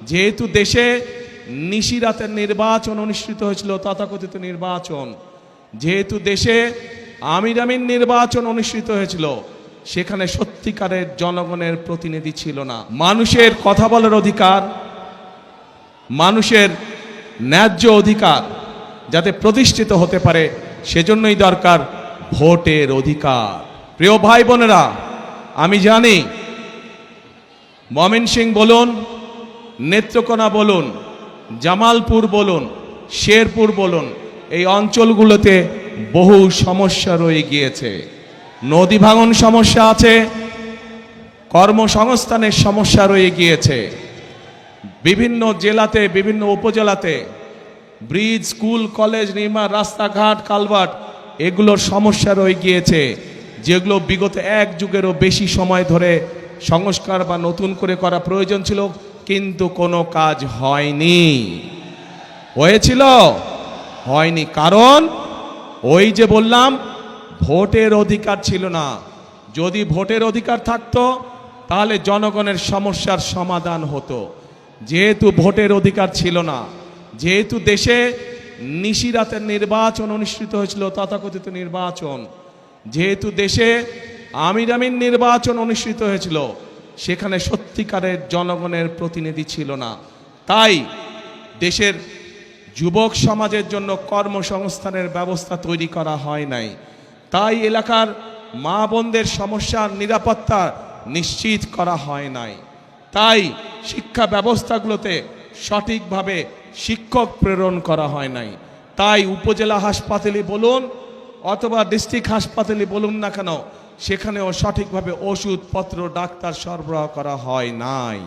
যেহেতু দেশে নিশিরাতের নির্বাচন অনুষ্ঠিত হয়েছিল, তথাকথিত নির্বাচন, যেহেতু দেশে আমির আমিন নির্বাচন অনুষ্ঠিত হয়েছিল, সেখানে সত্যিকারের জনগণের প্রতিনিধি ছিল না। মানুষের কথা বলার অধিকার, মানুষের ন্যায্য অধিকার যাতে প্রতিষ্ঠিত হতে পারে, সেজন্যই দরকার ভোটের অধিকার। প্রিয় ভাই বোনেরা, আমি জানি ময়মনসিংহ বলুন, নেত্রকোনা বলুন, জামালপুর বলুন, শেরপুর বলুন, এই অঞ্চলগুলোতে বহু সমস্যা রয়ে গিয়েছে। নদী ভাঙন সমস্যা আছে, কর্মসংস্থানের সমস্যা রয়ে গিয়েছে। বিভিন্ন জেলাতে, বিভিন্ন উপজেলাতে ব্রিজ, স্কুল, কলেজ নির্মাণ, রাস্তাঘাট, কালভার্ট, এগুলোর সমস্যা রয়ে গিয়েছে, যেগুলো বিগত এক যুগেরও বেশি সময় ধরে সংস্কার বা নতুন করে করা প্রয়োজন ছিল, কিন্তু কোনো কাজ হয়নি। হয়েছিল? হয়নি। কারণ ওই যে বললাম, ভোটের অধিকার ছিল না। যদি ভোটের অধিকার থাকতো তাহলে জনগণের সমস্যার সমাধান হতো। যেহেতু ভোটের অধিকার ছিল না, যেহেতু দেশে নিশিরাতের নির্বাচন অনুষ্ঠিত হয়েছিল, তথাকথিত নির্বাচন, যেহেতু দেশে আমির আমিন নির্বাচন অনুষ্ঠিত হয়েছিল, সেখানে সত্যিকারের জনগণের প্রতিনিধি ছিল না। তাই দেশের যুবক সমাজের জন্য কর্মসংস্থানের ব্যবস্থা তৈরি করা হয় নাই। তাই এলাকার মা বোনদের সমস্যার নিরাপত্তা নিশ্চিত করা হয় নাই। তাই শিক্ষা ব্যবস্থাগুলোতে সঠিকভাবে শিক্ষক প্রেরণ করা হয় নাই। তাই উপজেলা হাসপাতালে বলুন অথবা ডিস্ট্রিক্ট হাসপাতালে বলুন না কেন, সেখানেও সঠিকভাবে ওষুধপত্র, ডাক্তার সরবরাহ করা হয় নাই।